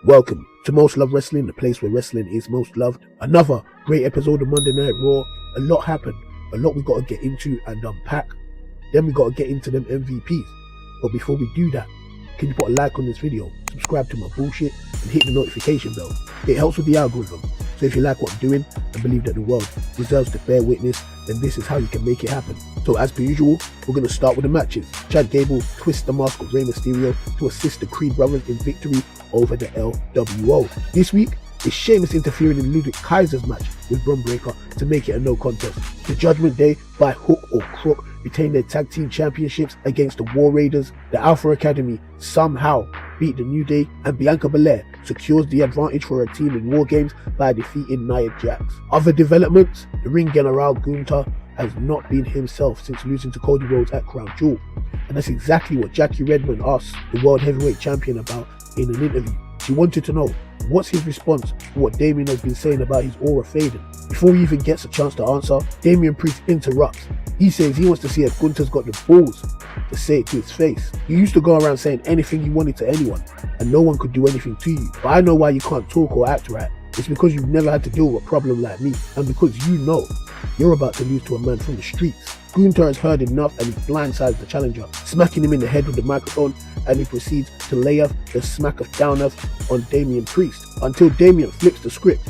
Welcome to Most Loved Wrestling, the place where wrestling is most loved. Another great episode of Monday Night Raw. A lot happened, a lot we got to get into and unpack. Then we got to get into them MVPs. But before we do that, can you put a like on this video, subscribe to my bullshit, and hit the notification bell? It helps with the algorithm. So if you like what I'm doing and believe that the world deserves to bear witness, then this is how you can make it happen. So as per usual, we're going to start with the matches. Chad Gable twists the mask of Rey Mysterio to assist the Creed brothers in victory over the LWO. This week is Sheamus interfering in Ludwig Kaiser's match with Bron Breakker to make it a no contest. The Judgment Day, by hook or crook, retain their tag team championships against the War Raiders. The Alpha Academy somehow beat the New Day, and Bianca Belair secures the advantage for her team in War Games by defeating Nia Jax. Other developments: the Ring General Gunther has not been himself since losing to Cody Rhodes at Crown Jewel, and that's exactly what Jackie Redmond asked the World Heavyweight Champion about in an interview. She wanted to know what's his response to what Damien has been saying about his aura fading. Before he even gets a chance to answer, Damian Priest interrupts. He says he wants to see if Gunther's got the balls to say it to his face. He used to go around saying anything he wanted to anyone, and no one could do anything to you. But I know why you can't talk or act right. It's because you've never had to deal with a problem like me, and because you know you're about to lose to a man from the streets. Gunther has heard enough and he blindsides the challenger, smacking him in the head with the microphone, and he proceeds to lay off the smack of down on Damian Priest until Damian flips the script,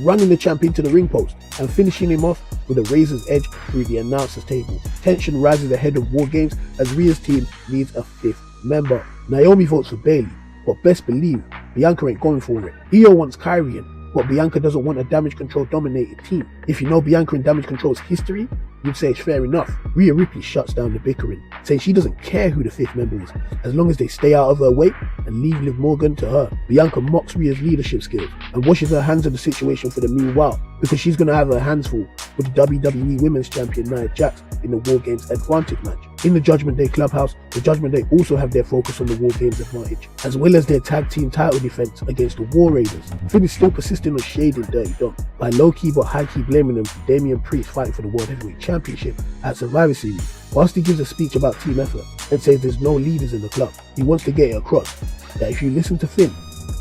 running the champ into the ring post and finishing him off with a razor's edge through the announcer's table. Tension rises ahead of War Games as Rhea's team needs a fifth member. Naomi votes for Bayley, but best believe Bianca ain't going for it. Io wants Kyrie in, but Bianca doesn't want a Damage Control dominated team. If you know Bianca and Damage Control's history, you'd say it's fair enough. Rhea Ripley shuts down the bickering, saying she doesn't care who the fifth member is, as long as they stay out of her way and leave Liv Morgan to her. Bianca mocks Rhea's leadership skills and washes her hands of the situation for the meanwhile, because she's going to have her hands full with the WWE Women's Champion Nia Jax in the War Games Advantage match. In the Judgment Day Clubhouse, the Judgment Day also have their focus on the War Games Advantage, as well as their tag team title defense against the War Raiders. Finn is still persisting on shading Dirty Dom by low-key but high-key blaming them for Damian Priest fighting for the World Heavyweight Championship at Survivor Series. Whilst he gives a speech about team effort and says there's no leaders in the club, he wants to get it across that if you listen to Finn,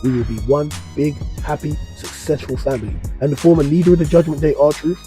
we will be one big, happy, successful family. And the former leader of the Judgment Day, R-Truth,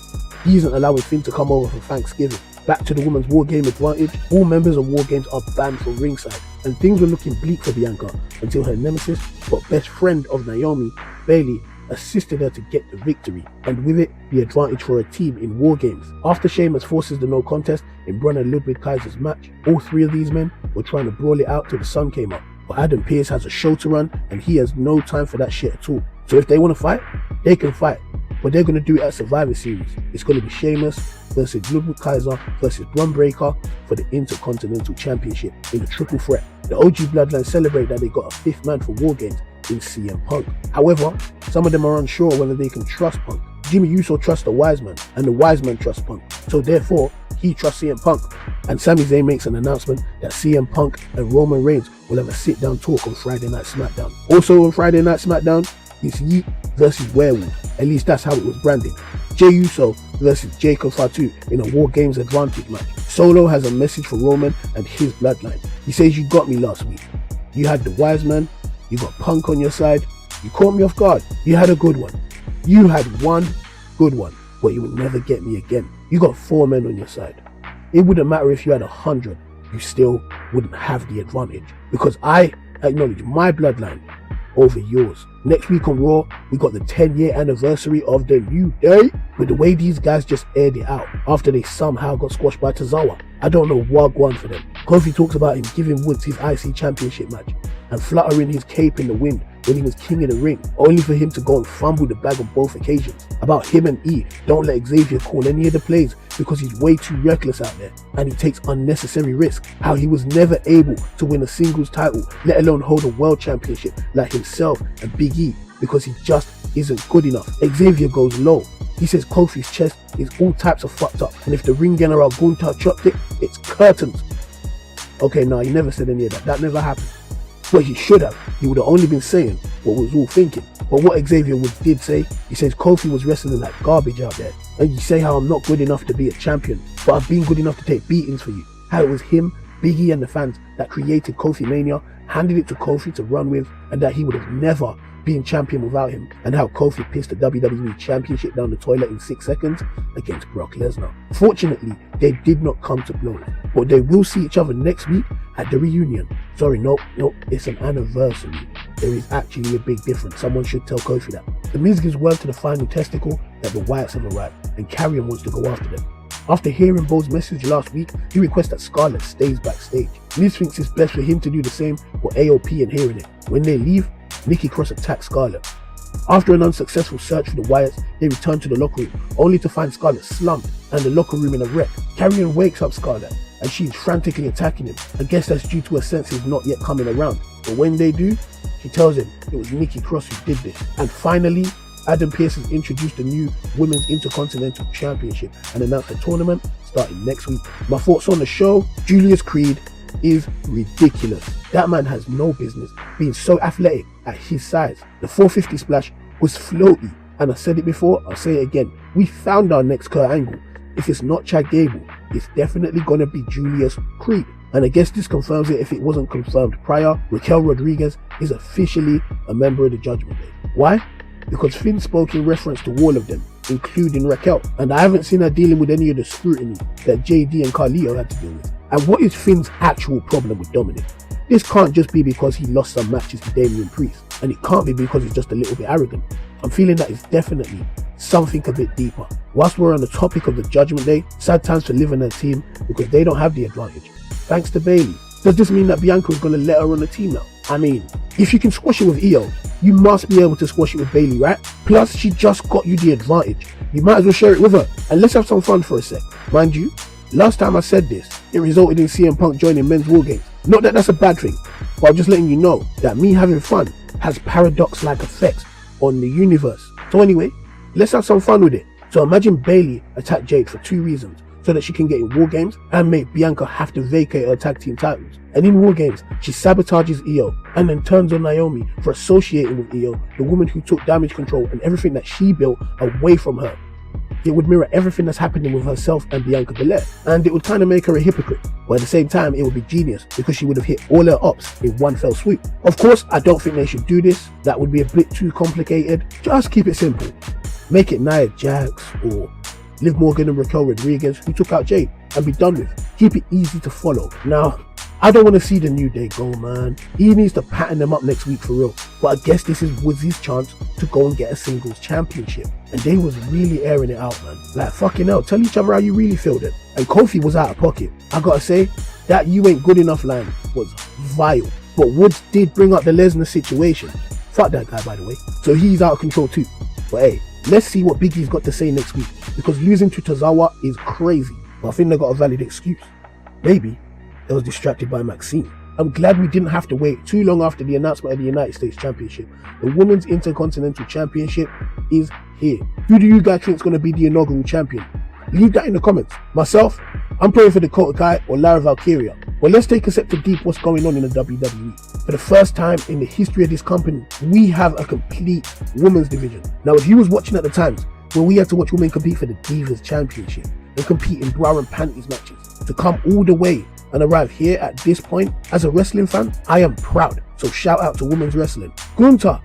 he isn't allowing Finn to come over for Thanksgiving. Back to the women's War Game Advantage, all members of War Games are banned from ringside, and things were looking bleak for Bianca until her nemesis, but best friend of Naomi, Bayley, assisted her to get the victory, and with it, the advantage for her team in War Games. After Sheamus forces the no contest in Bron and Ludwig Kaiser's match, all three of these men were trying to brawl it out till the sun came up. But Adam Pearce has a show to run, and he has no time for that shit at all. So if they want to fight, they can fight, but they're going to do it at Survivor Series. It's going to be Sheamus versus Ludwig Kaiser versus Bron Breakker for the Intercontinental Championship in a triple threat. The OG Bloodline celebrate that they got a fifth man for War Games in CM Punk. However, some of them are unsure whether they can trust Punk. Jimmy Uso trusts the Wise Man, and the Wise Man trusts Punk, so therefore he trusts CM Punk. And Sami Zayn makes an announcement that CM Punk and Roman Reigns will have a sit-down talk on Friday Night SmackDown. Also on Friday Night SmackDown, it's Yeet versus Werewolf. At least that's how it was branded. Jey Uso versus Jacob Fatu in a War Games Advantage match. Solo has a message for Roman and his bloodline. He says, "You got me last week. You had the Wise Man, you got Punk on your side, you caught me off guard, you had a good one. You had one good one, but you would never get me again. You got 4 men on your side. It wouldn't matter if you had 100, you still wouldn't have the advantage, because I acknowledge my bloodline over yours." Next week on Raw, we got the 10-year anniversary of the New Day, with the way these guys just aired it out after they somehow got squashed by Tozawa. I don't know what won for them. Kofi talks about him giving Woods his IC Championship match and fluttering his cape in the wind when he was king of the ring, only for him to go and fumble the bag on both occasions. About him and E, don't let Xavier call any of the plays because he's way too reckless out there and he takes unnecessary risks. How he was never able to win a singles title, let alone hold a world championship like himself and Big E, because he just isn't good enough. Xavier goes low. He says Kofi's chest is all types of fucked up, and if the Ring General Gunther chopped it, it's curtains. Okay, no, he never said any of that. That never happened. But he should have. He would have only been saying what we was all thinking. But what Xavier did say, he says Kofi was wrestling like garbage out there. And you say how I'm not good enough to be a champion, but I've been good enough to take beatings for you. How it was him, Big E and the fans that created Kofi Mania, handed it to Kofi to run with, and that he would have never being champion without him, and how Kofi pissed the WWE Championship down the toilet in 6 seconds against Brock Lesnar. Fortunately, they did not come to blows, but they will see each other next week at the reunion. Sorry, nope, it's an anniversary. There is actually a big difference. Someone should tell Kofi that. The Miz gives word to the final testicle that the Wyatts have arrived, and Karrion wants to go after them. After hearing Bo's message last week, he requests that Scarlett stays backstage. Miz thinks it's best for him to do the same, but AOP and hearing it. When they leave, Nikki Cross attacks Scarlett. After an unsuccessful search for the Wyatts, they return to the locker room, only to find Scarlett slumped and the locker room in a wreck. Karrion wakes up Scarlett, and she's frantically attacking him. I guess that's due to her senses not yet coming around, but when they do, she tells him it was Nikki Cross who did this. And finally, Adam Pearce has introduced the new Women's Intercontinental Championship and announced the tournament starting next week. My thoughts on the show: Julius Creed is ridiculous. That man has no business being so athletic at his size. The 450 splash was floaty, and I said it before, I'll say it again. We found our next Kurt Angle. If it's not Chad Gable, it's definitely gonna be Julius Creed. And I guess this confirms it if it wasn't confirmed prior. Raquel Rodriguez is officially a member of the Judgment Day. Why? Because Finn spoke in reference to all of them, including Raquel, and I haven't seen her dealing with any of the scrutiny that JD and Carlito had to deal with. And what is Finn's actual problem with Dominic? This can't just be because he lost some matches to Damian Priest, and it can't be because he's just a little bit arrogant. I'm feeling that it's definitely something a bit deeper. Whilst we're on the topic of the Judgment Day, sad times for Liv and her team because they don't have the advantage. Thanks to Bayley. Does this mean that Bianca is going to let her on the team now? I mean, if you can squash it with Io, you must be able to squash it with Bayley, right? Plus, she just got you the advantage. You might as well share it with her, and let's have some fun for a sec. Mind you, last time I said this, it resulted in CM Punk joining Men's War Games. Not that that's a bad thing, but I'm just letting you know that me having fun has paradox-like effects on the universe. So anyway, let's have some fun with it. So imagine Bayley attack Jade for 2 reasons: so that she can get in War Games and make Bianca have to vacate her tag team titles. And in War Games, she sabotages Io and then turns on Naomi for associating with Io, the woman who took Damage Control and everything that she built away from her. It would mirror everything that's happening with herself and Bianca Belair, and it would kind of make her a hypocrite, but at the same time it would be genius because she would have hit all her ops in one fell swoop. Of course, I don't think they should do this. That would be a bit too complicated. Just keep it simple. Make it Nia Jax or Liv Morgan and Raquel Rodriguez who took out Jade, and be done with. Keep it easy to follow. Now, I don't want to see the New Day go, man. He needs to pattern them up next week for real. But I guess this is Woods's chance to go and get a singles championship. And they was really airing it out, man. Like, fucking hell, tell each other how you really feel then. And Kofi was out of pocket. I gotta say, that "you ain't good enough" line was vile. But Woods did bring up the Lesnar situation. Fuck that guy, by the way. So he's out of control too. But hey, let's see what Big E's got to say next week, because losing to Tozawa is crazy. But I think they got a valid excuse. Maybe they was distracted by Maxine. I'm glad we didn't have to wait too long after the announcement of the United States Championship. The Women's Intercontinental Championship is here. Who do you guys think is going to be the inaugural champion? Leave that in the comments. Myself, I'm praying for Dakota Kai or Lara Valkyria. Well, let's take a step to deep what's going on in the WWE. For the first time in the history of this company, we have a complete women's division. Now, if you was watching at the times when we had to watch women compete for the Divas Championship and compete in bra and panties matches, to come all the way and arrive here at this point, as a wrestling fan, I am proud. So shout out to women's wrestling. Gunther,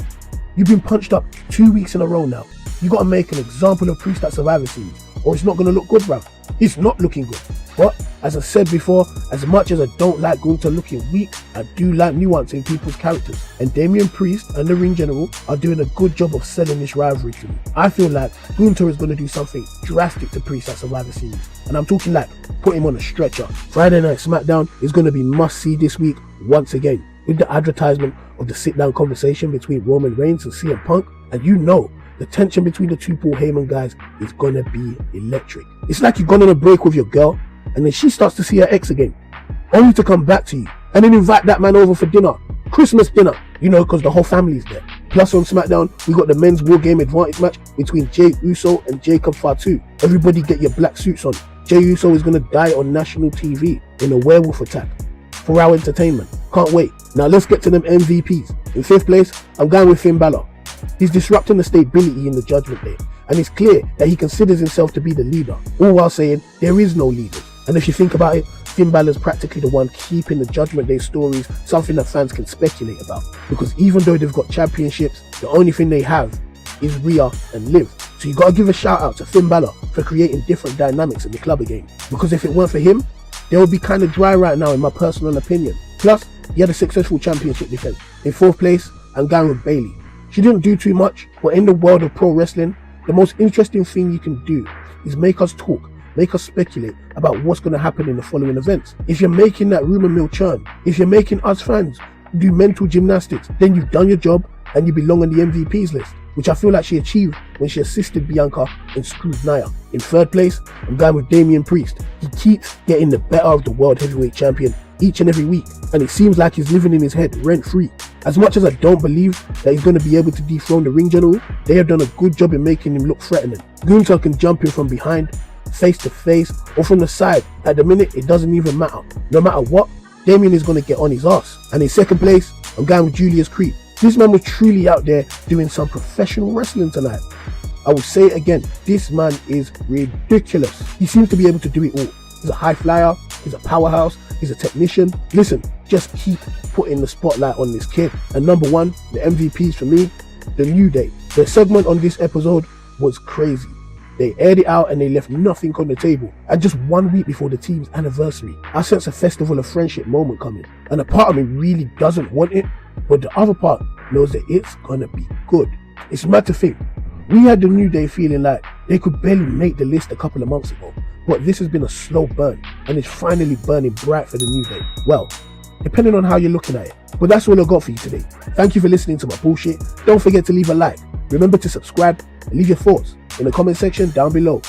you've been punched up 2 weeks in a row now. You gotta make an example of Priest at Survivor Series, or it's not gonna look good, bruv. It's not looking good. But as I said before, as much as I don't like Gunther looking weak, I do like nuance in people's characters. And Damian Priest and the Ring General are doing a good job of selling this rivalry to me. I feel like Gunther is gonna do something drastic to Priest at Survivor Series. And I'm talking like put him on a stretcher. Friday Night SmackDown is gonna be must see this week once again, with the advertisement of the sit down conversation between Roman Reigns and CM Punk. And you know, the tension between the two Paul Heyman guys is gonna be electric. It's like you've gone on a break with your girl, and then she starts to see her ex again, only to come back to you, and then invite that man over for dinner, Christmas dinner, you know, because the whole family's there. Plus on SmackDown, we got the men's War Game advantage match between Jey Uso and Jacob Fatu. Everybody get your black suits on. Jey Uso is gonna die on national TV in a werewolf attack for our entertainment. Can't wait. Now let's get to them MVPs. In 5th place, I'm going with Finn Balor. He's disrupting the stability in the Judgment Day, and it's clear that he considers himself to be the leader, all while saying there is no leader. And if you think about it, Finn Balor's practically the one keeping the Judgment Day stories something that fans can speculate about. Because even though they've got championships, the only thing they have is Rhea and Liv. So you gotta give a shout out to Finn Balor for creating different dynamics in the club again. Because if it weren't for him, they would be kind of dry right now in my personal opinion. Plus, he had a successful championship defense. In 4th place, I'm going with Bayley. She didn't do too much, but in the world of pro wrestling, the most interesting thing you can do is make us talk, make us speculate about what's going to happen in the following events. If you're making that rumor mill churn, if you're making us fans do mental gymnastics, then you've done your job and you belong on the MVPs list, which I feel like she achieved when she assisted Bianca and screwed Nia. In 3rd place, I'm going with Damian Priest. He keeps getting the better of the World Heavyweight Champion each and every week, and it seems like he's living in his head rent-free. As much as I don't believe that he's going to be able to dethrone the Ring General, they have done a good job in making him look threatening. Gunther can jump in from behind, face to face, or from the side. At the minute, it doesn't even matter. No matter what, Damian is going to get on his ass. And in 2nd place, I'm going with Julius Creed. This man was truly out there doing some professional wrestling tonight. I will say it again, this man is ridiculous. He seems to be able to do it all. He's a high flyer, he's a powerhouse, he's a technician. Listen, just keep putting the spotlight on this kid. And number 1, the MVPs for me, The New Day. Their segment on this episode was crazy. They aired it out and they left nothing on the table. And just 1 week before the team's anniversary, I sense a festival of friendship moment coming. And a part of me really doesn't want it, but the other part knows that it's gonna be good. It's mad to think, we had the New Day feeling like they could barely make the list a couple of months ago, but this has been a slow burn and it's finally burning bright for the New Day. Well, depending on how you're looking at it. But that's all I got for you today. Thank you for listening to my bullshit. Don't forget to leave a like. Remember to subscribe and leave your thoughts in the comment section down below.